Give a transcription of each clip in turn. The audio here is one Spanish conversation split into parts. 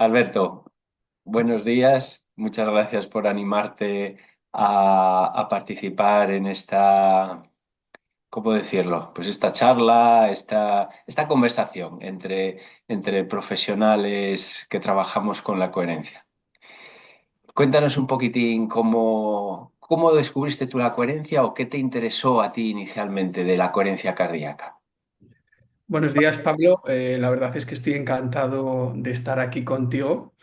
Alberto, buenos días. Muchas gracias por animarte a participar en esta, ¿cómo decirlo? Pues esta charla, esta conversación entre profesionales que trabajamos con la coherencia. Cuéntanos un poquitín cómo descubriste tú la coherencia o qué te interesó a ti inicialmente de la coherencia cardíaca. Buenos días, Pablo. La verdad es que estoy encantado de estar aquí contigo.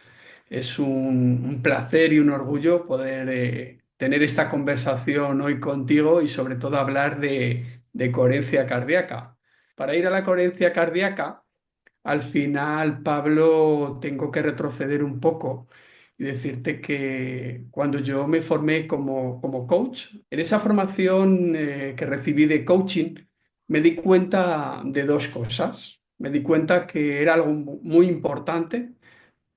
Es un placer y un orgullo poder tener esta conversación hoy contigo y sobre todo hablar de coherencia cardíaca. Para ir a la coherencia cardíaca, al final, Pablo, tengo que retroceder un poco y decirte que cuando yo me formé como coach, en esa formación que recibí de coaching, me di cuenta de dos cosas. Me di cuenta que era algo muy importante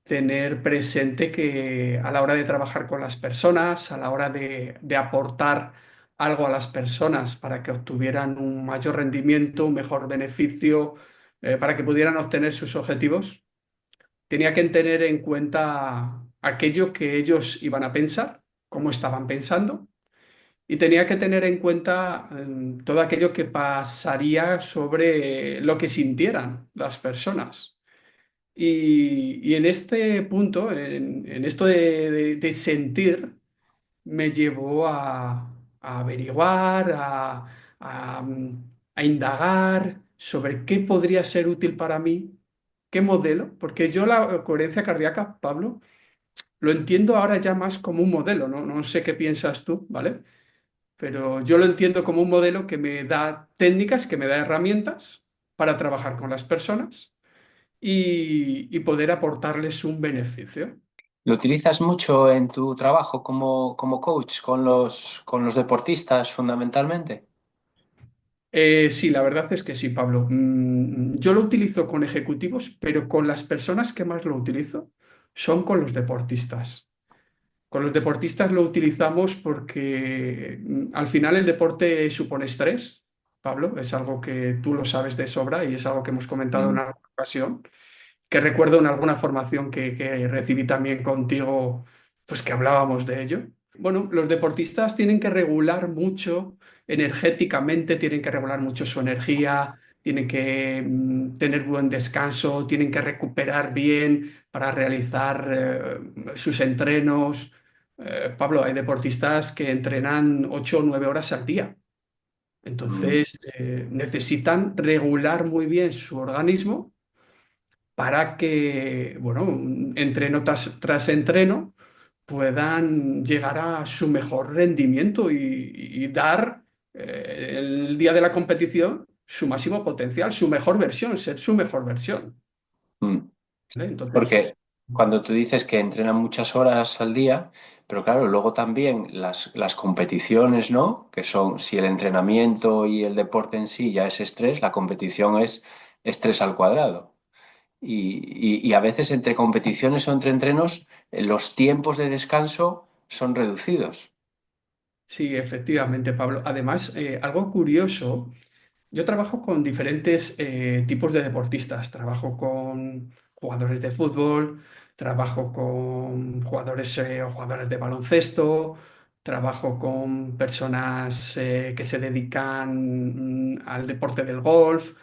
tener presente que a la hora de trabajar con las personas, a la hora de aportar algo a las personas para que obtuvieran un mayor rendimiento, un mejor beneficio, para que pudieran obtener sus objetivos, tenía que tener en cuenta aquello que ellos iban a pensar, cómo estaban pensando, y tenía que tener en cuenta todo aquello que pasaría sobre lo que sintieran las personas. Y en este punto, en esto de sentir, me llevó a averiguar, a indagar sobre qué podría ser útil para mí, qué modelo, porque yo la coherencia cardíaca, Pablo, lo entiendo ahora ya más como un modelo, ¿no? No sé qué piensas tú, ¿vale? Pero yo lo entiendo como un modelo que me da técnicas, que me da herramientas para trabajar con las personas y poder aportarles un beneficio. ¿Lo utilizas mucho en tu trabajo como coach con los deportistas fundamentalmente? Sí, la verdad es que sí, Pablo. Yo lo utilizo con ejecutivos, pero con las personas que más lo utilizo son con los deportistas. Con los deportistas lo utilizamos porque al final el deporte supone estrés, Pablo, es algo que tú lo sabes de sobra y es algo que hemos comentado en Mm. alguna ocasión, que recuerdo en alguna formación que recibí también contigo, pues que hablábamos de ello. Bueno, los deportistas tienen que regular mucho energéticamente, tienen que regular mucho su energía, tienen que tener buen descanso, tienen que recuperar bien para realizar sus entrenos. Pablo, hay deportistas que entrenan 8 o 9 horas al día. Mm. Entonces, necesitan regular muy bien su organismo para que, bueno, entreno tras entreno puedan llegar a su mejor rendimiento y dar el día de la competición su máximo potencial, su mejor versión, ser su mejor versión. Mm. ¿Vale? Entonces, Porque cuando tú dices que entrenan muchas horas al día, pero claro, luego también las competiciones, ¿no? Que son, si el entrenamiento y el deporte en sí ya es estrés, la competición es estrés al cuadrado. Y a veces entre competiciones o entre entrenos, los tiempos de descanso son reducidos. sí, efectivamente, Pablo. Además, algo curioso. Yo trabajo con diferentes tipos de deportistas. Trabajo con jugadores de fútbol, trabajo con jugadores o jugadores de baloncesto, trabajo con personas que se dedican al deporte del golf,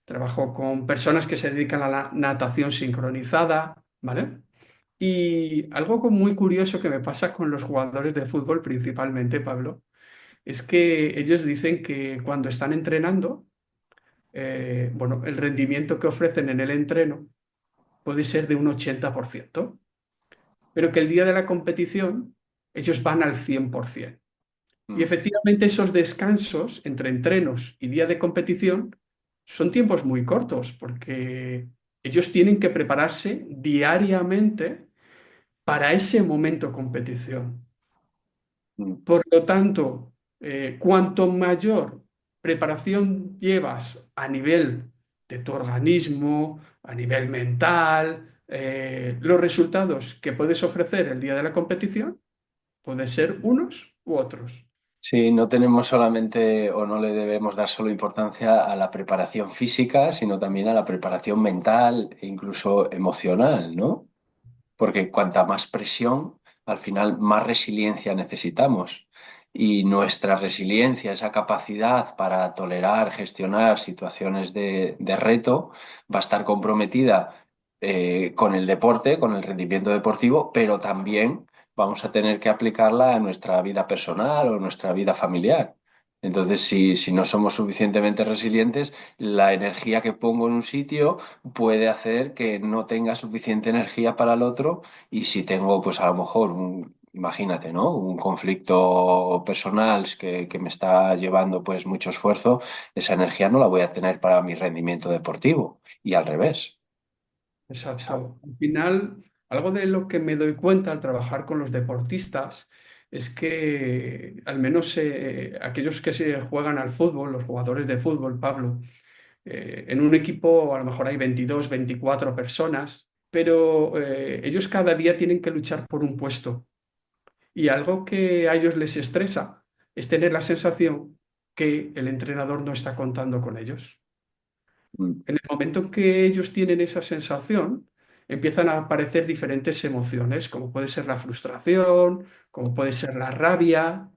trabajo con personas que se dedican a la natación sincronizada, ¿vale? Y algo muy curioso que me pasa con los jugadores de fútbol principalmente, Pablo, es que ellos dicen que cuando están entrenando, bueno, el rendimiento que ofrecen en el entreno puede ser de un 80%, pero que el día de la competición ellos van al 100%. Y Mm. efectivamente esos descansos entre entrenos y día de competición son tiempos muy cortos porque ellos tienen que prepararse diariamente para ese momento competición. Mm. Por lo tanto, cuanto mayor preparación llevas a nivel de tu organismo, a nivel mental, los resultados que puedes ofrecer el día de la competición pueden ser unos u otros. Sí, no tenemos solamente o no le debemos dar solo importancia a la preparación física, sino también a la preparación mental e incluso emocional, ¿no? porque cuanta más presión, al final más resiliencia necesitamos. Y nuestra resiliencia, esa capacidad para tolerar, gestionar situaciones de reto, va a estar comprometida con el deporte, con el rendimiento deportivo, pero también vamos a tener que aplicarla a nuestra vida personal o nuestra vida familiar. Entonces, si no somos suficientemente resilientes, la energía que pongo en un sitio puede hacer que no tenga suficiente energía para el otro y si tengo, pues a lo mejor, imagínate, ¿no? Un conflicto personal que me está llevando pues mucho esfuerzo, esa energía no la voy a tener para mi rendimiento deportivo y al revés. Exacto. Al final, algo de lo que me doy cuenta al trabajar con los deportistas es que al menos aquellos que se juegan al fútbol, los jugadores de fútbol, Pablo, en un equipo a lo mejor hay 22, 24 personas, pero ellos cada día tienen que luchar por un puesto. Y algo que a ellos les estresa es tener la sensación que el entrenador no está contando con ellos. Mm. En el momento en que ellos tienen esa sensación, empiezan a aparecer diferentes emociones, como puede ser la frustración, como puede ser la rabia.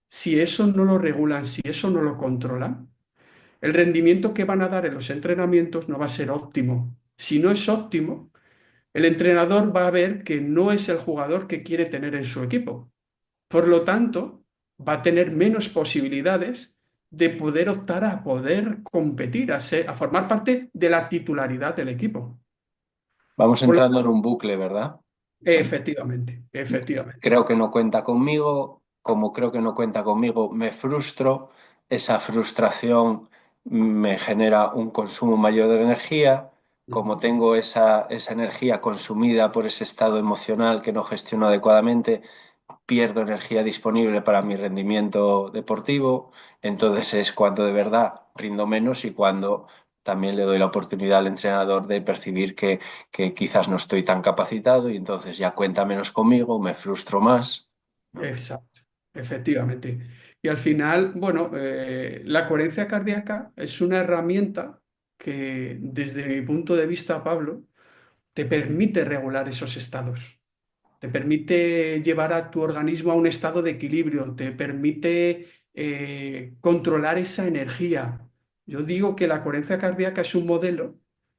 Si eso no lo regulan, si eso no lo controlan, el rendimiento que van a dar en los entrenamientos no va a ser óptimo. Si no es óptimo, el entrenador va a ver que no es el jugador que quiere tener en su equipo. Por lo tanto, va a tener menos posibilidades de poder optar a poder competir, a formar parte de la titularidad del equipo. Vamos Por entrando en un bucle, ¿verdad? efectivamente, efectivamente. Creo que no cuenta conmigo, como creo que no cuenta conmigo, me frustro, esa frustración me genera un consumo mayor de energía, como Ujú. tengo esa energía consumida por ese estado emocional que no gestiono adecuadamente, pierdo energía disponible para mi rendimiento deportivo, entonces es cuando de verdad rindo menos y cuando también le doy la oportunidad al entrenador de percibir que quizás no estoy tan capacitado y entonces ya cuenta menos conmigo, me frustro más, ¿no? Exacto, efectivamente. Y al final, bueno, la coherencia cardíaca es una herramienta que, desde mi punto de vista, Pablo, te permite regular esos estados. Te permite llevar a tu organismo a un estado de equilibrio, te permite controlar esa energía. Yo digo que la coherencia cardíaca es un modelo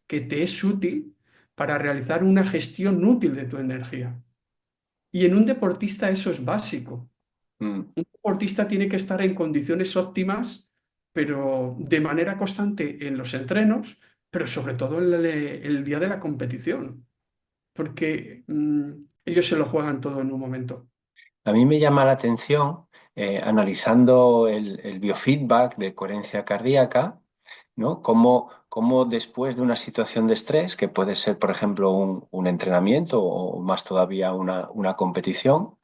que te es útil para realizar una gestión útil de tu energía. Y en un deportista eso es básico. Mm. Un deportista tiene que estar en condiciones óptimas, pero de manera constante en los entrenos, pero sobre todo en el día de la competición, porque ellos se lo juegan todo en un momento. A mí me llama la atención, analizando el biofeedback de coherencia cardíaca, ¿no? Cómo después de una situación de estrés, que puede ser, por ejemplo, un entrenamiento o más todavía una competición,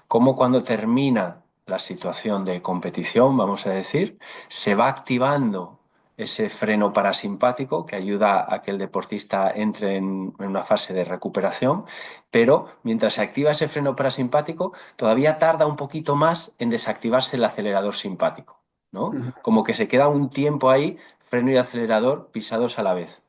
cómo cuando termina la situación de competición, vamos a decir, se va activando ese freno parasimpático que ayuda a que el deportista entre en una fase de recuperación, pero mientras se activa ese freno parasimpático, todavía tarda un poquito más en desactivarse el acelerador simpático, ¿no? Ujú, Como que se queda un tiempo ahí, freno y acelerador pisados a la vez.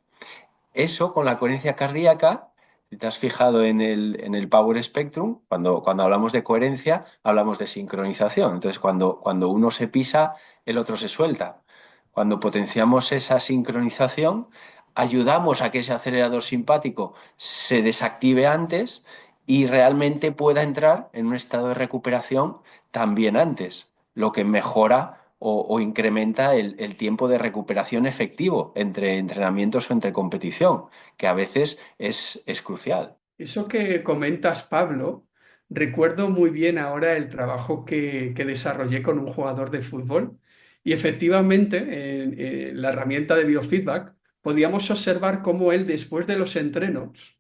Eso con la coherencia cardíaca, si te has fijado en el Power Spectrum, cuando hablamos de coherencia, hablamos de sincronización. Entonces, cuando uno se pisa, el otro se suelta. Cuando potenciamos esa sincronización, ayudamos a que ese acelerador simpático se desactive antes y realmente pueda entrar en un estado de recuperación también antes, lo que mejora o incrementa el tiempo de recuperación efectivo entre entrenamientos o entre competición, que a veces es crucial. eso que comentas, Pablo, recuerdo muy bien ahora el trabajo que desarrollé con un jugador de fútbol y efectivamente en la herramienta de biofeedback podíamos observar cómo él después de los entrenos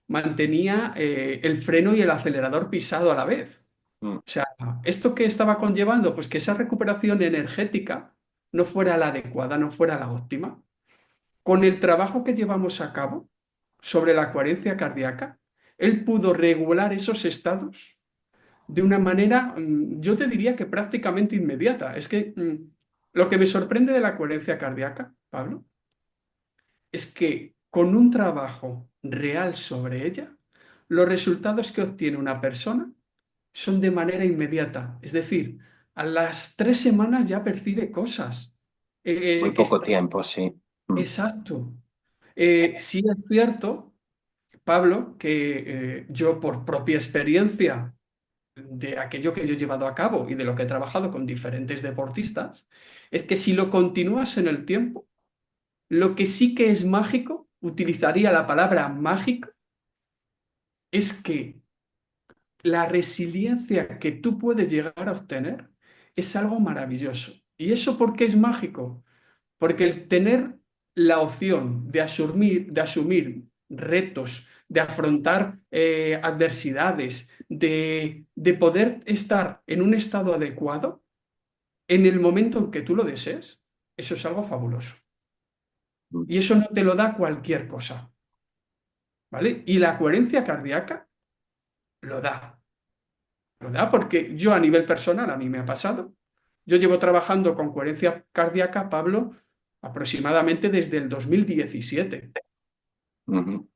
mantenía el freno y el acelerador pisado a la vez. Mm. O sea, ¿esto qué estaba conllevando? Pues que esa recuperación energética no fuera la adecuada, no fuera la óptima. Con el trabajo que llevamos a cabo sobre la coherencia cardíaca, él pudo regular esos estados de una manera, yo te diría que prácticamente inmediata. Es que lo que me sorprende de la coherencia cardíaca, Pablo, es que con un trabajo real sobre ella, los resultados que obtiene una persona son de manera inmediata. Es decir, a las 3 semanas ya percibe cosas. Muy poco Está tiempo, sí. Mm. exacto. Sí es cierto, Pablo, que yo por propia experiencia de aquello que yo he llevado a cabo y de lo que he trabajado con diferentes deportistas, es que si lo continúas en el tiempo, lo que sí que es mágico, utilizaría la palabra mágico, es que la resiliencia que tú puedes llegar a obtener es algo maravilloso. ¿Y eso por qué es mágico? Porque el tener la opción de asumir retos, de afrontar adversidades, de poder estar en un estado adecuado en el momento en que tú lo desees, eso es algo fabuloso. Mm. Y eso no te lo da cualquier cosa, ¿vale? Y la coherencia cardíaca lo da. Lo da porque yo a nivel personal, a mí me ha pasado. Yo llevo trabajando con coherencia cardíaca, Pablo, aproximadamente desde el 2017. Ujú.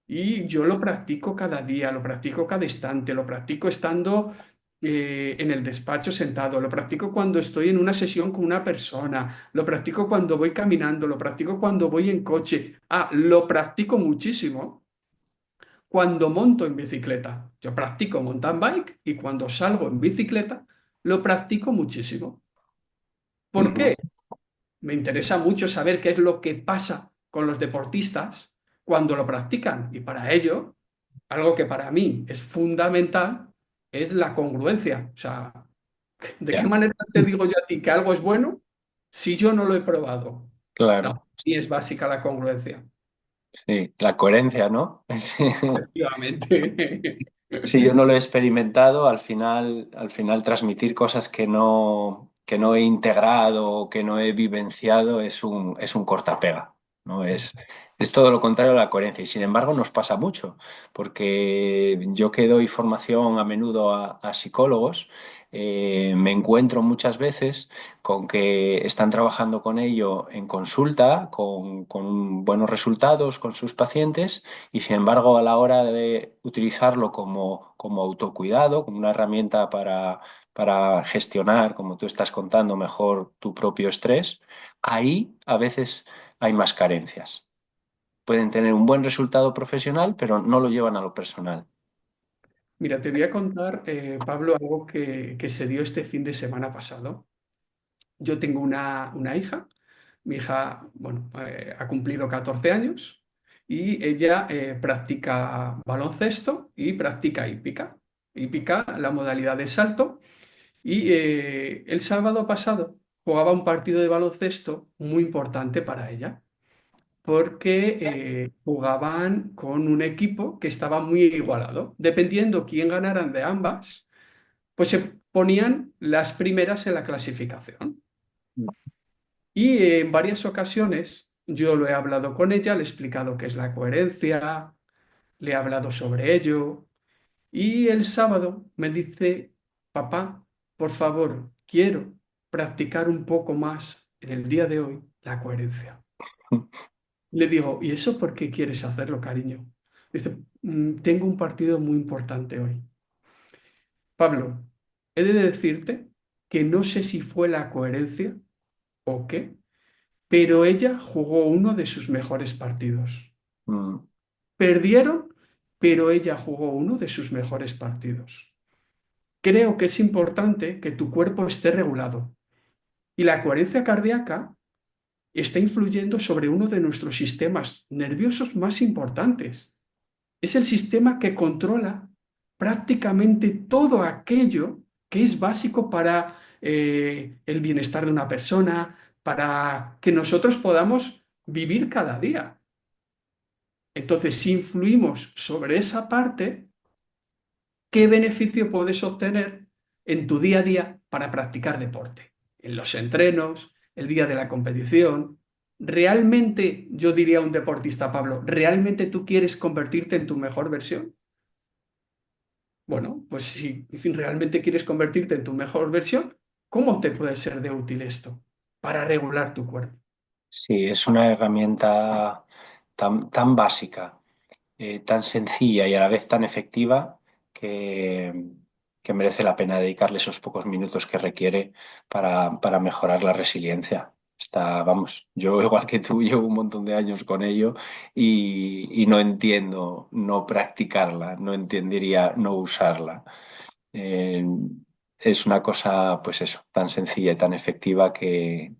Y yo lo practico cada día, lo practico cada instante, lo practico estando en el despacho sentado, lo practico cuando estoy en una sesión con una persona, lo practico cuando voy caminando, lo practico cuando voy en coche. Ah, lo practico muchísimo cuando monto en bicicleta. Yo practico mountain bike y cuando salgo en bicicleta, lo practico muchísimo. ¿Por Ujú. qué? Me interesa mucho saber qué es lo que pasa con los deportistas cuando lo practican. Y para ello, algo que para mí es fundamental es la congruencia. O sea, ¿de qué Ya. manera te digo yo a ti que algo es bueno si yo no lo he probado? No, Claro, sí es básica la congruencia. sí. La coherencia, ¿no? Sí. Efectivamente. Si yo no lo he experimentado, al final transmitir cosas que no he integrado o que no he vivenciado es un cortapega, ¿no? Es todo lo contrario a la coherencia. Y sin embargo nos pasa mucho, porque yo que doy formación a menudo a psicólogos, me encuentro muchas veces con que están trabajando con ello en consulta, con buenos resultados con sus pacientes y sin embargo, a la hora de utilizarlo como autocuidado, como una herramienta para gestionar, como tú estás contando, mejor tu propio estrés, ahí a veces hay más carencias. Pueden tener un buen resultado profesional, pero no lo llevan a lo personal. Mira, te voy a contar, Pablo, algo que se dio este fin de semana pasado. Yo tengo una hija. Mi hija, bueno, ha cumplido 14 años y ella practica baloncesto y practica hípica. Hípica, la modalidad de salto. Y el sábado pasado jugaba un partido de baloncesto muy importante para ella, porque jugaban con un equipo que estaba muy igualado. Dependiendo quién ganaran de ambas, pues se ponían las primeras en la clasificación. Y en varias ocasiones yo lo he hablado con ella, le he explicado qué es la coherencia, le he hablado sobre ello. Y el sábado me dice, papá, por favor, quiero practicar un poco más en el día de hoy la coherencia. Le digo, ¿y eso por qué quieres hacerlo, cariño? Dice, Tengo un partido muy importante hoy. Pablo, he de decirte que no sé si fue la coherencia o qué, pero ella jugó uno de sus mejores partidos. Mm, Perdieron, pero ella jugó uno de sus mejores partidos. Creo que es importante que tu cuerpo esté regulado y la coherencia cardíaca está influyendo sobre uno de nuestros sistemas nerviosos más importantes. Es el sistema que controla prácticamente todo aquello que es básico para el bienestar de una persona, para que nosotros podamos vivir cada día. Entonces, si influimos sobre esa parte, ¿qué beneficio puedes obtener en tu día a día para practicar deporte? En los entrenos, el día de la competición. ¿Realmente, yo diría a un deportista, Pablo, realmente tú quieres convertirte en tu mejor versión? Bueno, pues si realmente quieres convertirte en tu mejor versión, ¿cómo te puede ser de útil esto para regular tu cuerpo? sí, es una herramienta tan básica. tan sencilla y a la vez tan efectiva que, que merece la pena dedicarle esos pocos minutos que requiere para mejorar la resiliencia. Vamos, yo igual que tú llevo un montón de años con ello y no entiendo no practicarla, no entendería no usarla. Eh, es una cosa, pues eso, tan sencilla y tan efectiva que,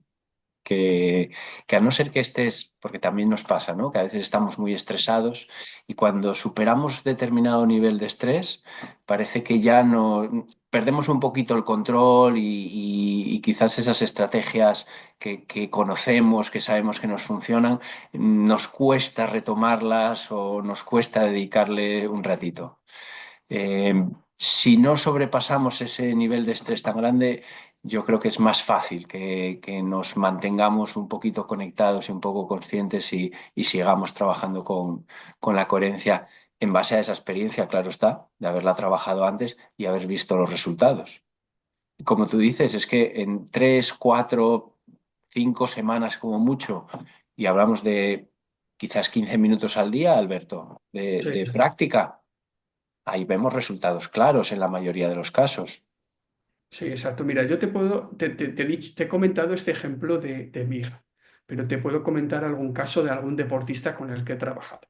que a no ser que estés, porque también nos pasa, ¿no? Que a veces estamos muy estresados y cuando superamos determinado nivel de estrés, parece que ya no perdemos un poquito el control y quizás esas estrategias que conocemos, que sabemos que nos funcionan, nos cuesta retomarlas o nos cuesta dedicarle un ratito. Eh, si no sobrepasamos ese nivel de estrés tan grande, yo creo que es más fácil que nos mantengamos un poquito conectados y un poco conscientes y sigamos trabajando con la coherencia en base a esa experiencia, claro está, de haberla trabajado antes y haber visto los resultados. Como tú dices, es que en 3, 4, 5 semanas como mucho, y hablamos de quizás 15 minutos al día, Alberto, Sí, de práctica. Ahí vemos resultados claros en la mayoría de los casos. sí, exacto. Mira, yo te puedo, te he comentado este ejemplo de mi hija, pero te puedo comentar algún caso de algún deportista con el que he trabajado.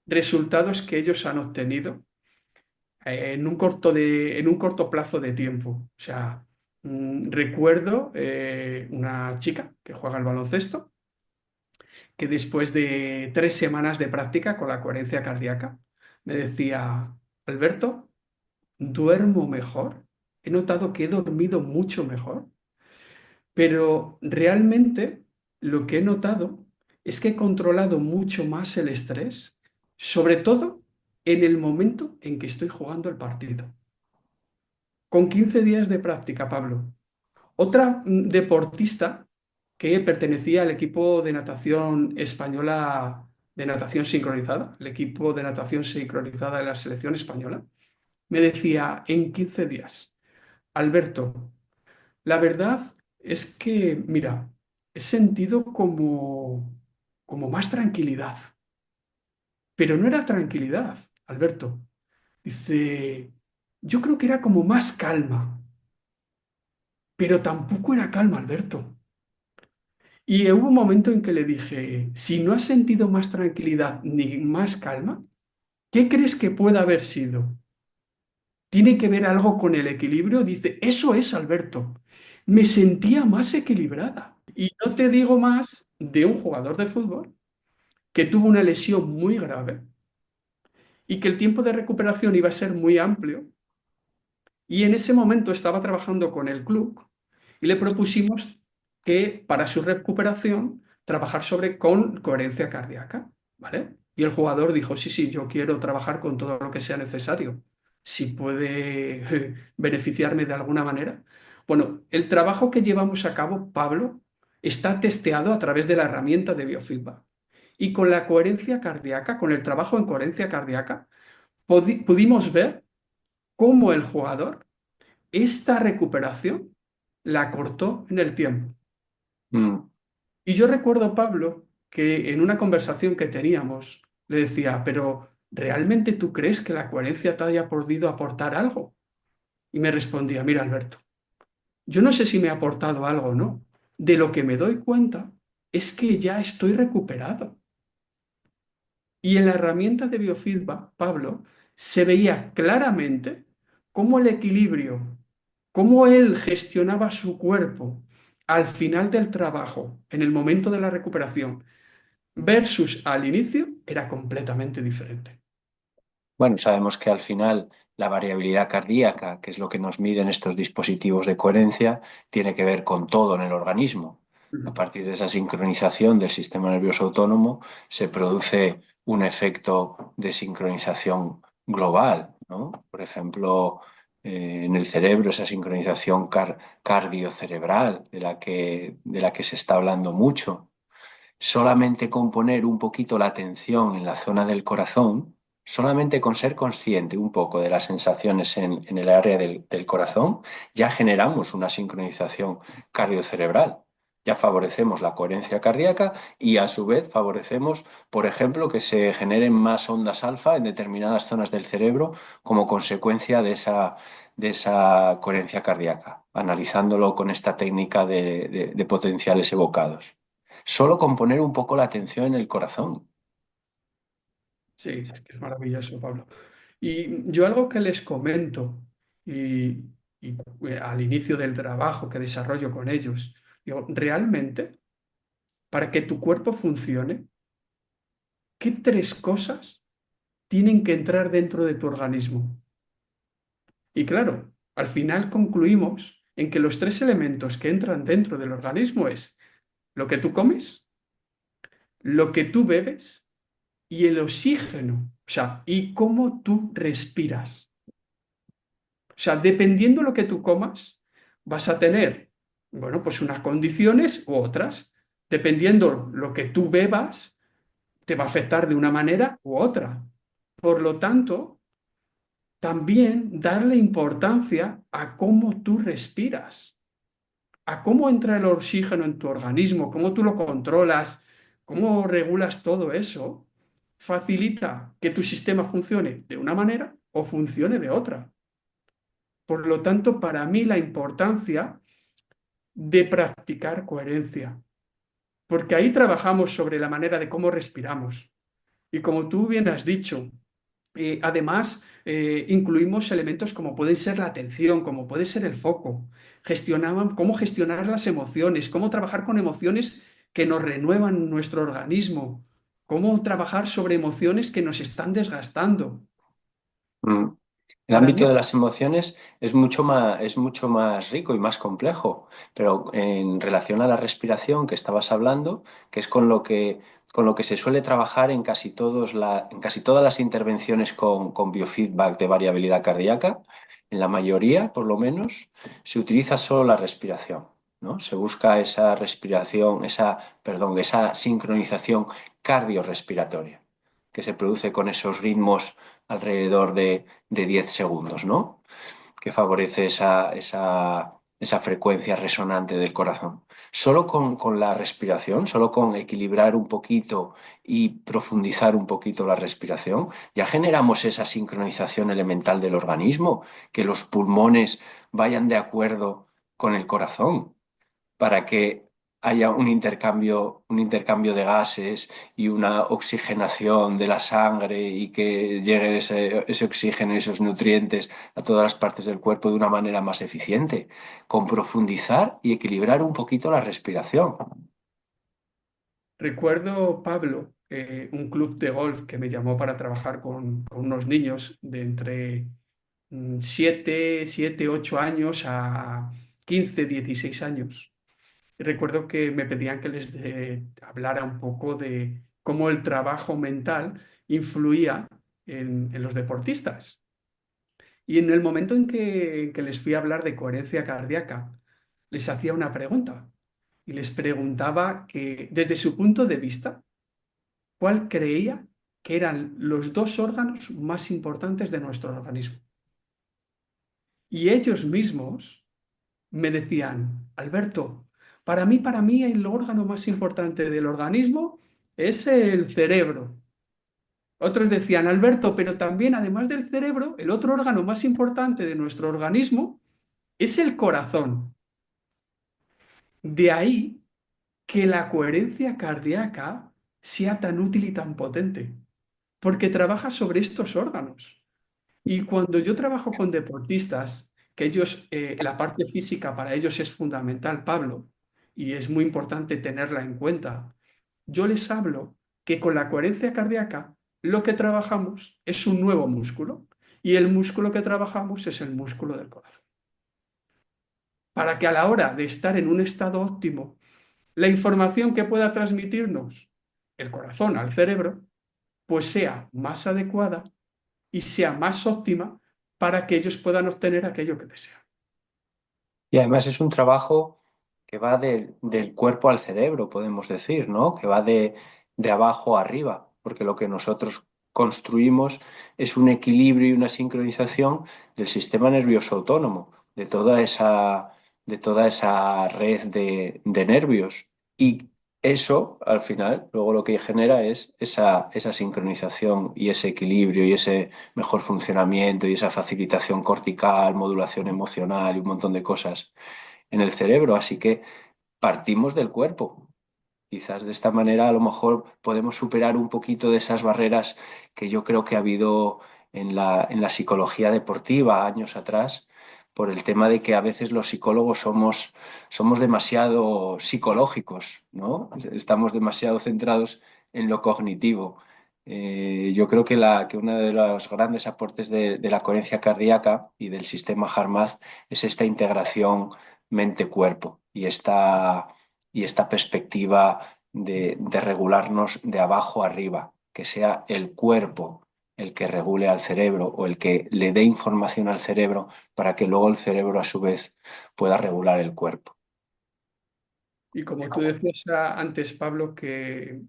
Resultados que ellos han obtenido en un corto plazo de tiempo. O sea, recuerdo una chica que juega al baloncesto que después de 3 semanas de práctica con la coherencia cardíaca me decía, Alberto, duermo mejor, he notado que he dormido mucho mejor, pero realmente lo que he notado es que he controlado mucho más el estrés, sobre todo en el momento en que estoy jugando el partido. Con 15 días de práctica, Pablo. Otra deportista que pertenecía al equipo de natación española de natación sincronizada, el equipo de natación sincronizada de la selección española, me decía en 15 días, Alberto, la verdad es que, mira, he sentido como más tranquilidad, pero no era tranquilidad, Alberto. Dice, yo creo que era como más calma, pero tampoco era calma, Alberto. Y hubo un momento en que le dije, si no has sentido más tranquilidad ni más calma, ¿qué crees que puede haber sido? ¿Tiene que ver algo con el equilibrio? Dice, eso es, Alberto. Me sentía más equilibrada. Y no te digo más de un jugador de fútbol que tuvo una lesión muy grave y que el tiempo de recuperación iba a ser muy amplio. Y en ese momento estaba trabajando con el club y le propusimos que para su recuperación trabajar con coherencia cardíaca, ¿vale? Y el jugador dijo, sí, sí, yo quiero trabajar con todo lo que sea necesario. Si puede beneficiarme de alguna manera. Bueno, el trabajo que llevamos a cabo, Pablo, está testeado a través de la herramienta de biofeedback. Y con la coherencia cardíaca, con el trabajo en coherencia cardíaca, pudimos ver cómo el jugador esta recuperación la cortó en el tiempo. Mm. Y yo recuerdo, Pablo, que en una conversación que teníamos, le decía, pero ¿realmente tú crees que la coherencia te haya podido aportar algo? Y me respondía, mira, Alberto, yo no sé si me ha aportado algo o no. De lo que me doy cuenta es que ya estoy recuperado. Y en la herramienta de biofeedback, Pablo, se veía claramente cómo el equilibrio, cómo él gestionaba su cuerpo al final del trabajo, en el momento de la recuperación, versus al inicio, era completamente diferente. Bueno, sabemos que al final la variabilidad cardíaca, que es lo que nos miden estos dispositivos de coherencia, tiene que ver con todo en el organismo. A Ujú. partir de esa sincronización del sistema nervioso autónomo se produce un efecto de sincronización global, ¿no? Por ejemplo, en el cerebro, esa sincronización cardiocerebral de la que se está hablando mucho. Solamente con poner un poquito la atención en la zona del corazón, solamente con ser consciente un poco de las sensaciones en el área del corazón, ya generamos una sincronización cardiocerebral. Ya favorecemos la coherencia cardíaca y a su vez favorecemos, por ejemplo, que se generen más ondas alfa en determinadas zonas del cerebro como consecuencia de esa coherencia cardíaca, analizándolo con esta técnica de potenciales evocados. Solo con poner un poco la atención en el corazón. Sí, es que es maravilloso, Pablo. Y yo algo que les comento y, al inicio del trabajo que desarrollo con ellos, digo, realmente, para que tu cuerpo funcione, ¿qué tres cosas tienen que entrar dentro de tu organismo? Y claro, al final concluimos en que los tres elementos que entran dentro del organismo es lo que tú comes, lo que tú bebes y el oxígeno, o sea, y cómo tú respiras. O sea, dependiendo lo que tú comas, vas a tener, bueno, pues unas condiciones u otras. Dependiendo lo que tú bebas, te va a afectar de una manera u otra. Por lo tanto, también darle importancia a cómo tú respiras, a cómo entra el oxígeno en tu organismo, cómo tú lo controlas, cómo regulas todo eso, facilita que tu sistema funcione de una manera o funcione de otra. Por lo tanto, para mí la importancia de practicar coherencia, porque ahí trabajamos sobre la manera de cómo respiramos. Y como tú bien has dicho, además incluimos elementos como puede ser la atención, como puede ser el foco, cómo gestionar las emociones, cómo trabajar con emociones que nos renuevan nuestro organismo, cómo trabajar sobre emociones que nos están desgastando. Mm. El Para ámbito de mí, las emociones es mucho más rico y más complejo, pero en relación a la respiración que estabas hablando, que es con lo que se suele trabajar en en casi todas las intervenciones con biofeedback de variabilidad cardíaca, en la mayoría, por lo menos, se utiliza solo la respiración, ¿no? Se busca esa respiración, esa sincronización cardiorrespiratoria que se produce con esos ritmos alrededor de 10 segundos, ¿no? Que favorece esa frecuencia resonante del corazón. Solo con la respiración, solo con equilibrar un poquito y profundizar un poquito la respiración, ya generamos esa sincronización elemental del organismo, que los pulmones vayan de acuerdo con el corazón para que haya un intercambio de gases y una oxigenación de la sangre y que llegue ese oxígeno y esos nutrientes a todas las partes del cuerpo de una manera más eficiente, con profundizar y equilibrar un poquito la respiración. recuerdo, Pablo, un club de golf que me llamó para trabajar con unos niños de entre 8 años a 15, 16 años. Y recuerdo que me pedían que les hablara un poco de cómo el trabajo mental influía en los deportistas. Y en el momento en que les fui a hablar de coherencia cardíaca, les hacía una pregunta y les preguntaba que desde su punto de vista, ¿cuál creía que eran los dos órganos más importantes de nuestro organismo? Y ellos mismos me decían, Alberto, para mí el órgano más importante del organismo es el cerebro. Otros decían, Alberto, pero también además del cerebro, el otro órgano más importante de nuestro organismo es el corazón. De ahí que la coherencia cardíaca sea tan útil y tan potente, porque trabaja sobre estos órganos. Y cuando yo trabajo con deportistas, que ellos, la parte física para ellos es fundamental, Pablo, y es muy importante tenerla en cuenta, yo les hablo que con la coherencia cardíaca lo que trabajamos es un nuevo músculo y el músculo que trabajamos es el músculo del corazón. Para que a la hora de estar en un estado óptimo, la información que pueda transmitirnos el corazón al cerebro, pues sea más adecuada y sea más óptima para que ellos puedan obtener aquello que desean. Y además es un trabajo que va del cuerpo al cerebro, podemos decir, ¿no? Que va de abajo a arriba, porque lo que nosotros construimos es un equilibrio y una sincronización del sistema nervioso autónomo, de toda esa red de nervios. Y eso, al final, luego lo que genera es esa sincronización y ese equilibrio y ese mejor funcionamiento y esa facilitación cortical, modulación emocional y un montón de cosas en el cerebro. Así que partimos del cuerpo. Quizás de esta manera a lo mejor podemos superar un poquito de esas barreras que yo creo que ha habido en la psicología deportiva años atrás, por el tema de que a veces los psicólogos somos demasiado psicológicos, ¿no? Estamos demasiado centrados en lo cognitivo. Yo creo que, que uno de los grandes aportes de la coherencia cardíaca y del sistema HARMAZ es esta integración mente-cuerpo y esta perspectiva de regularnos de abajo arriba, que sea el cuerpo el que regule al cerebro o el que le dé información al cerebro para que luego el cerebro a su vez pueda regular el cuerpo. Y como tú decías antes, Pablo, que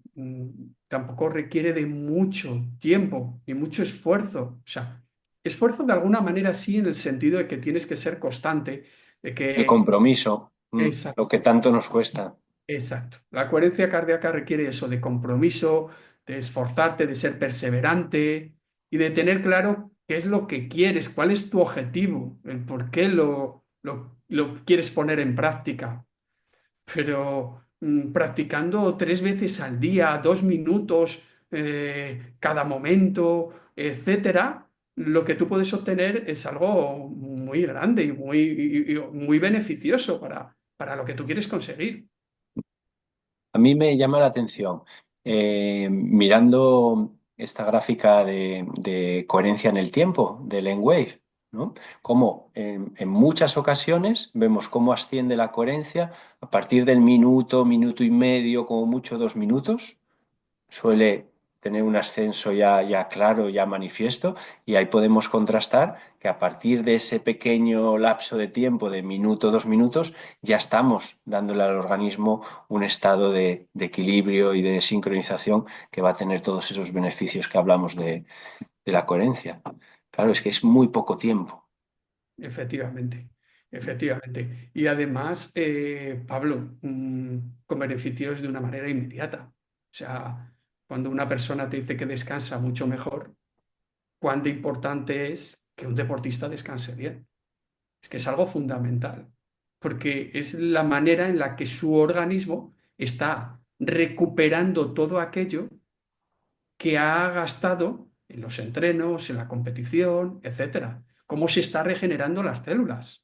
tampoco requiere de mucho tiempo ni mucho esfuerzo. O sea, esfuerzo de alguna manera sí, en el sentido de que tienes que ser constante, de El que... compromiso, lo Exacto, que tanto nos cuesta. exacto. La coherencia cardíaca requiere eso, de compromiso, de esforzarte, de ser perseverante y de tener claro qué es lo que quieres, cuál es tu objetivo, el por qué lo quieres poner en práctica. Pero practicando 3 veces al día, 2 minutos cada momento, etcétera, lo que tú puedes obtener es algo muy grande y y muy beneficioso para lo que tú quieres conseguir. A mí me llama la atención, mirando esta gráfica de coherencia en el tiempo de Wave, ¿no? Cómo en muchas ocasiones vemos cómo asciende la coherencia a partir del minuto, minuto y medio, como mucho 2 minutos, suele tener un ascenso ya claro, ya manifiesto, y ahí podemos contrastar que a partir de ese pequeño lapso de tiempo de minuto, 2 minutos, ya estamos dándole al organismo un estado de equilibrio y de sincronización que va a tener todos esos beneficios que hablamos de la coherencia. Claro, es que es muy poco tiempo. Efectivamente, efectivamente. Y además, Pablo, con beneficios de una manera inmediata. O sea, cuando una persona te dice que descansa mucho mejor, cuán de importante es que un deportista descanse bien. Es que es algo fundamental, porque es la manera en la que su organismo está recuperando todo aquello que ha gastado en los entrenos, en la competición, etcétera. Cómo se está regenerando las células.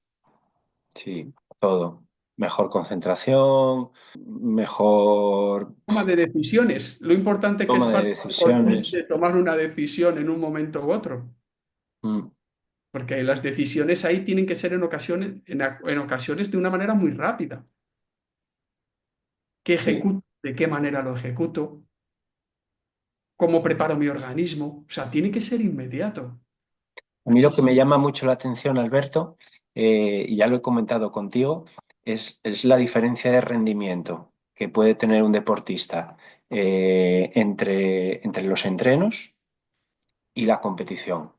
Sí, todo. Mejor concentración, mejor Toma de decisiones, lo importante que es toma de para el decisiones. consciente tomar una decisión en un momento u otro. Mm, Porque las decisiones ahí tienen que ser en ocasiones, en ocasiones de una manera muy rápida. ¿Qué sí. ejecuto? ¿De qué manera lo ejecuto? ¿Cómo preparo mi organismo? O sea, tiene que ser inmediato. A mí Sí, lo que me sí. llama mucho la atención, Alberto, y ya lo he comentado contigo, es la diferencia de rendimiento que puede tener un deportista entre los entrenos y la competición,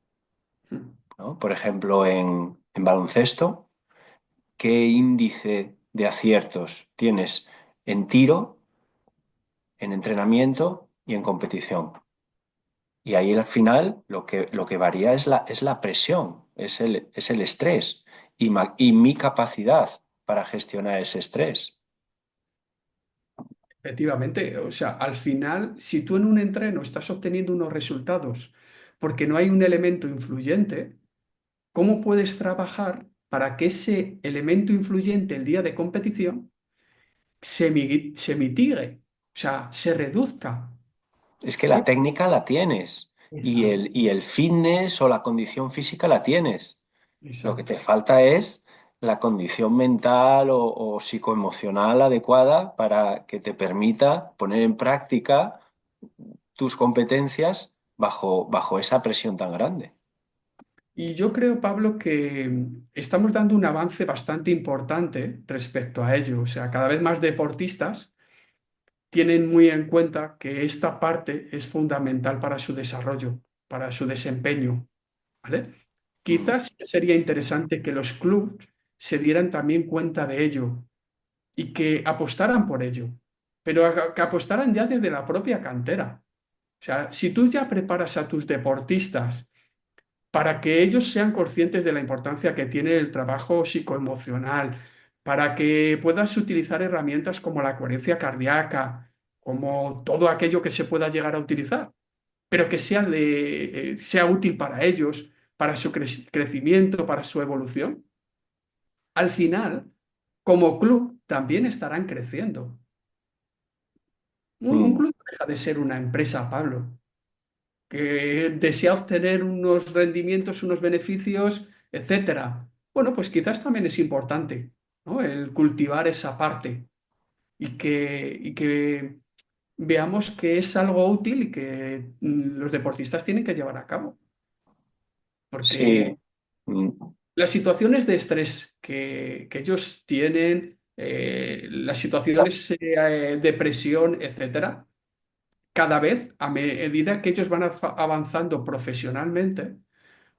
¿no? Por ejemplo, en baloncesto, ¿qué índice de aciertos tienes en tiro, en entrenamiento y en competición? Y ahí al final lo que varía es la presión, es el estrés y mi capacidad para gestionar ese estrés. Efectivamente, o sea, al final, si tú en un entreno estás obteniendo unos resultados porque no hay un elemento influyente, ¿cómo puedes trabajar para que ese elemento influyente el día de competición se mitigue, o sea, se reduzca? Es que la técnica la tienes Exacto, y el fitness o la condición física la tienes. Lo que exacto. te falta es la condición mental o psicoemocional adecuada para que te permita poner en práctica tus competencias bajo esa presión tan grande. Y yo creo, Pablo, que estamos dando un avance bastante importante respecto a ello. O sea, cada vez más deportistas tienen muy en cuenta que esta parte es fundamental para su desarrollo, para su desempeño, ¿vale? Mm. Quizás sería interesante que los clubes se dieran también cuenta de ello y que apostaran por ello, pero que apostaran ya desde la propia cantera. O sea, si tú ya preparas a tus deportistas para que ellos sean conscientes de la importancia que tiene el trabajo psicoemocional, para que puedas utilizar herramientas como la coherencia cardíaca, como todo aquello que se pueda llegar a utilizar, pero que sea útil para ellos, para su crecimiento, para su evolución. Al final, como club, también estarán creciendo. Un mm. club no deja de ser una empresa, Pablo, que desea obtener unos rendimientos, unos beneficios, etcétera. Bueno, pues quizás también es importante, ¿no? El cultivar esa parte y que veamos que es algo útil y que los deportistas tienen que llevar a cabo. Porque Sí, mm, las situaciones de estrés que ellos tienen, las situaciones de presión, etcétera, cada vez a medida que ellos van avanzando profesionalmente,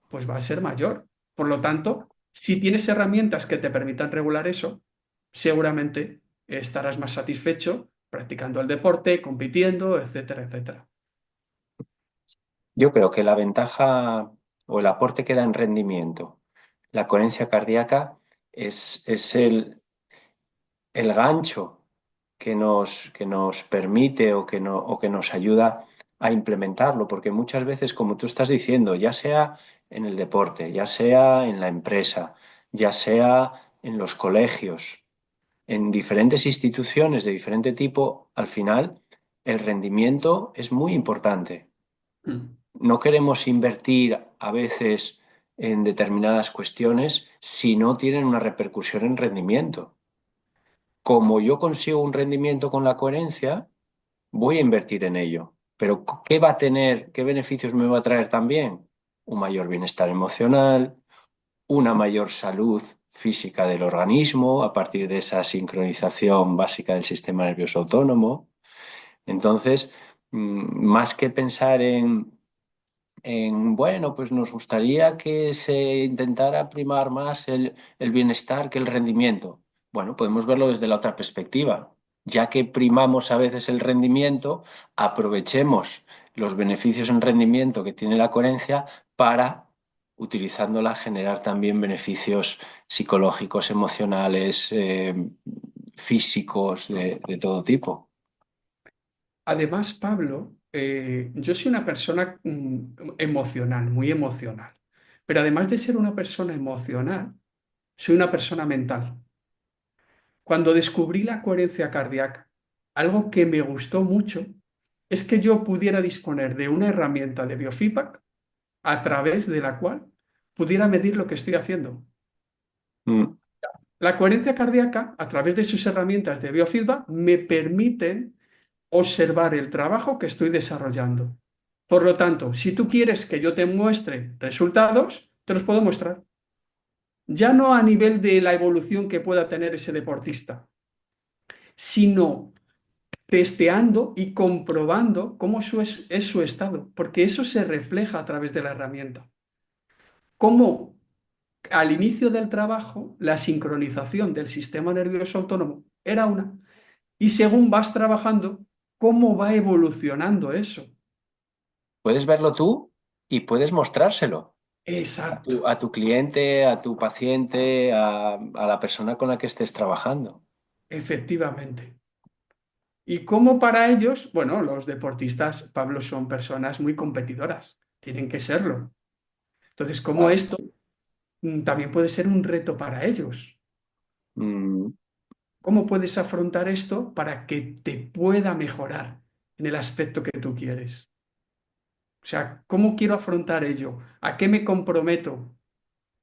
pues va a ser mayor. Por lo tanto, si tienes herramientas que te permitan regular eso, seguramente estarás más satisfecho practicando el deporte, compitiendo, etcétera, etcétera. yo creo que la ventaja o el aporte que da en rendimiento, la coherencia cardíaca, es el gancho que nos permite o que nos ayuda a implementarlo, porque muchas veces, como tú estás diciendo, ya sea en el deporte, ya sea en la empresa, ya sea en los colegios, en diferentes instituciones de diferente tipo, al final el rendimiento es muy importante. Mm. No queremos invertir a veces en determinadas cuestiones si no tienen una repercusión en rendimiento. Como yo consigo un rendimiento con la coherencia, voy a invertir en ello. Pero ¿qué va a tener, qué beneficios me va a traer también? Un mayor bienestar emocional, una mayor salud física del organismo a partir de esa sincronización básica del sistema nervioso autónomo. Entonces, más que pensar bueno, pues nos gustaría que se intentara primar más el bienestar que el rendimiento. Bueno, podemos verlo desde la otra perspectiva. Ya que primamos a veces el rendimiento, aprovechemos los beneficios en rendimiento que tiene la coherencia para, utilizándola, generar también beneficios psicológicos, emocionales, físicos, de todo tipo. Además, Pablo, yo soy una persona emocional, muy emocional. Pero además de ser una persona emocional, soy una persona mental. Cuando descubrí la coherencia cardíaca, algo que me gustó mucho es que yo pudiera disponer de una herramienta de biofeedback a través de la cual pudiera medir lo que estoy haciendo. Mm. La coherencia cardíaca, a través de sus herramientas de biofeedback, me permiten observar el trabajo que estoy desarrollando. Por lo tanto, si tú quieres que yo te muestre resultados, te los puedo mostrar. Ya no a nivel de la evolución que pueda tener ese deportista, sino testeando y comprobando cómo es su estado, porque eso se refleja a través de la herramienta. Cómo al inicio del trabajo la sincronización del sistema nervioso autónomo era una, y según vas trabajando, cómo va evolucionando eso. Puedes verlo tú y puedes mostrárselo Exacto, a tu cliente, a tu paciente, a la persona con la que estés trabajando. efectivamente. Y como para ellos, bueno, los deportistas, Pablo, son personas muy competidoras, tienen que serlo. Entonces, como Claro. esto también puede ser un reto para ellos. Mm, ¿Cómo puedes afrontar esto para que te pueda mejorar en el aspecto que tú quieres? O sea, ¿cómo quiero afrontar ello? ¿A qué me comprometo?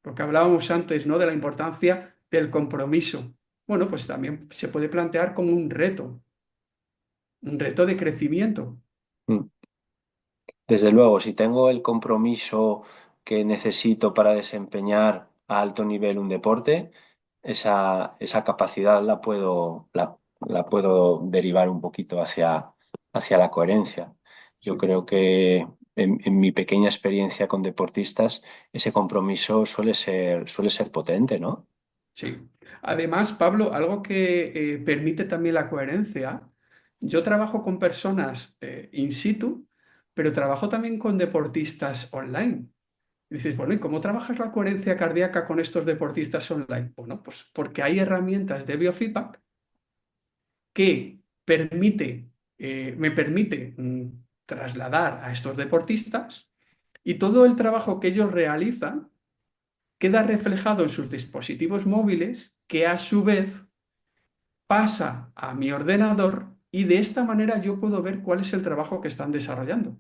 Lo que hablábamos antes, ¿no? De la importancia del compromiso. Bueno, pues también se puede plantear como un reto de crecimiento. mm. Desde luego, si tengo el compromiso que necesito para desempeñar a alto nivel un deporte, esa capacidad la puedo derivar un poquito hacia la coherencia. Yo Sí. creo que en mi pequeña experiencia con deportistas, ese compromiso suele ser potente, ¿no? Sí. Además, Pablo, algo que permite también la coherencia, yo trabajo con personas in situ, pero trabajo también con deportistas online. Y dices, bueno, ¿y cómo trabajas la coherencia cardíaca con estos deportistas online? Bueno, pues porque hay herramientas de biofeedback que me permite trasladar a estos deportistas y todo el trabajo que ellos realizan queda reflejado en sus dispositivos móviles que a su vez pasa a mi ordenador y de esta manera yo puedo ver cuál es el trabajo que están desarrollando.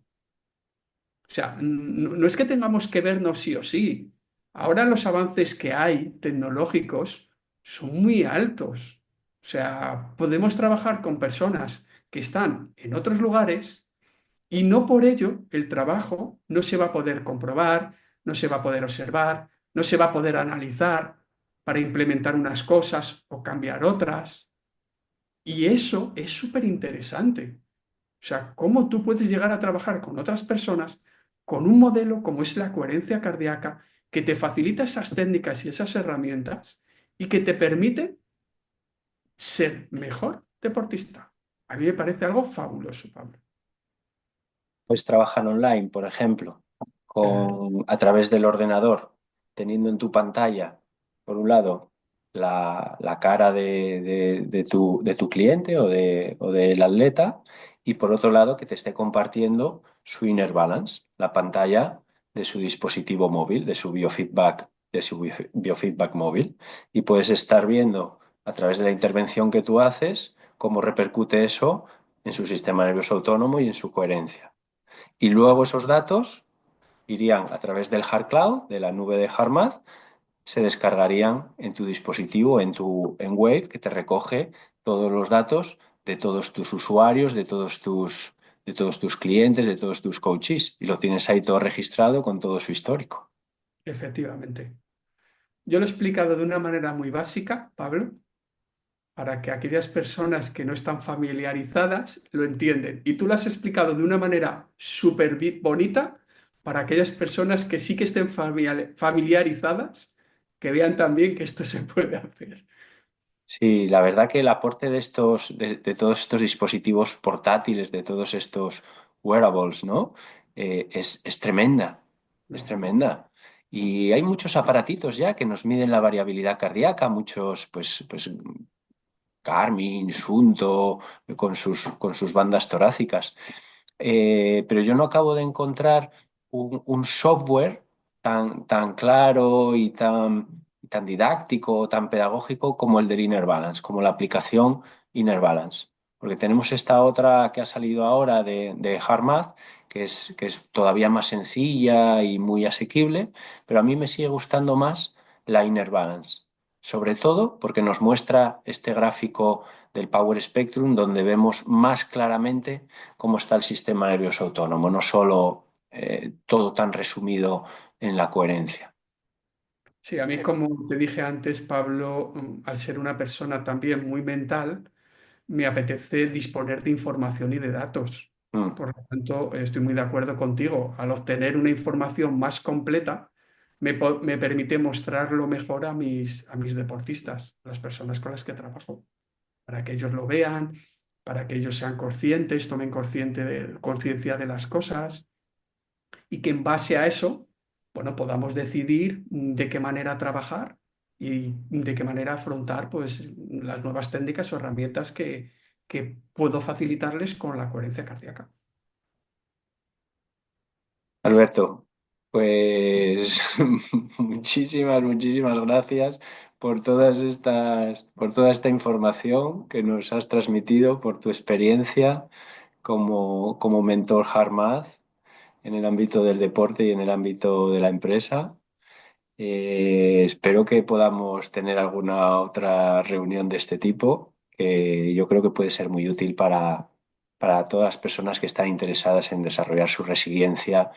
O sea, no es que tengamos que vernos sí o sí. Ahora los avances que hay tecnológicos son muy altos. O sea, podemos trabajar con personas que están en otros lugares y no por ello el trabajo no se va a poder comprobar, no se va a poder observar, no se va a poder analizar para implementar unas cosas o cambiar otras. Y eso es súper interesante. O sea, cómo tú puedes llegar a trabajar con otras personas con un modelo como es la coherencia cardíaca, que te facilita esas técnicas y esas herramientas y que te permite ser mejor deportista. A mí me parece algo fabuloso, Pablo. Pues trabajan online, por ejemplo, Claro, a través del ordenador, teniendo en tu pantalla, por un lado, la cara de tu cliente o del atleta, y por otro lado, que te esté compartiendo su inner balance, la pantalla de su dispositivo móvil, de su biofeedback móvil. Y puedes estar viendo a través de la intervención que tú haces cómo repercute eso en su sistema nervioso autónomo y en su coherencia. Y luego esos datos irían a través del Hard Cloud, de la nube de HeartMath, se descargarían en tu dispositivo, en Wave, que te recoge todos los datos de todos tus usuarios, de todos tus clientes, de todos tus coaches. Y lo tienes ahí todo registrado con todo su histórico. efectivamente. Yo lo he explicado de una manera muy básica, Pablo, para que aquellas personas que no están familiarizadas lo entienden. Y tú lo has explicado de una manera súper bonita para aquellas personas que sí que estén familiarizadas, que vean también que esto se puede hacer. Sí, la verdad que el aporte de todos estos dispositivos portátiles, de todos estos wearables, ¿no? Es tremenda, es No, tremenda. Y hay muchos aparatitos ya que nos miden la variabilidad cardíaca, muchos, pues Garmin, Sunto, con sus bandas torácicas. Pero yo no acabo de encontrar un software tan claro y tan didáctico, tan pedagógico como el del Inner Balance, como la aplicación Inner Balance. Porque tenemos esta otra que ha salido ahora de HeartMath, que es todavía más sencilla y muy asequible, pero a mí me sigue gustando más la Inner Balance. Sobre todo porque nos muestra este gráfico del Power Spectrum donde vemos más claramente cómo está el sistema nervioso autónomo, no solo todo tan resumido en la coherencia. sí, a mí, como te dije antes, Pablo, al ser una persona también muy mental, me apetece disponer de información y de datos. Mm. Por lo tanto, estoy muy de acuerdo contigo. Al obtener una información más completa, me permite mostrarlo mejor a mis deportistas, a las personas con las que trabajo, para que ellos lo vean, para que ellos sean conscientes, tomen conciencia de las cosas y que en base a eso, bueno, podamos decidir de qué manera trabajar y de qué manera afrontar pues, las nuevas técnicas o herramientas que puedo facilitarles con la coherencia cardíaca. Alberto, pues muchísimas gracias por toda esta información que nos has transmitido, por tu experiencia como mentor HeartMath en el ámbito del deporte y en el ámbito de la empresa. Espero que podamos tener alguna otra reunión de este tipo, que yo creo que puede ser muy útil para todas las personas que están interesadas en desarrollar su resiliencia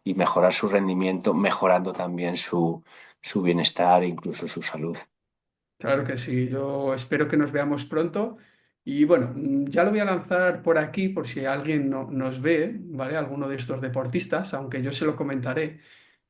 y mejorar su rendimiento, mejorando también su bienestar e incluso su salud. Claro que sí, yo espero que nos veamos pronto y bueno, ya lo voy a lanzar por aquí por si alguien nos ve, ¿vale? Alguno de estos deportistas, aunque yo se lo comentaré.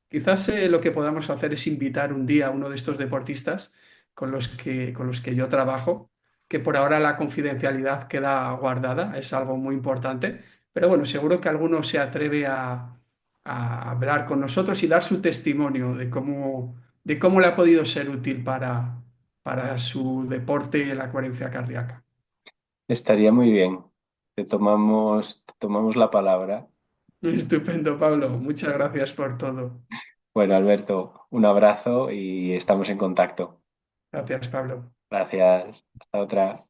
Quizás lo que podamos hacer es invitar un día a uno de estos deportistas con los que yo trabajo, que por ahora la confidencialidad queda guardada, es algo muy importante, pero bueno, seguro que alguno se atreve a hablar con nosotros y dar su testimonio de cómo le ha podido ser útil para su deporte la coherencia cardíaca. Estaría muy bien. Te tomamos la palabra. Estupendo, Pablo. Muchas gracias por todo. Bueno, Alberto, un abrazo y estamos en contacto. Gracias, Pablo. Gracias. Hasta otra.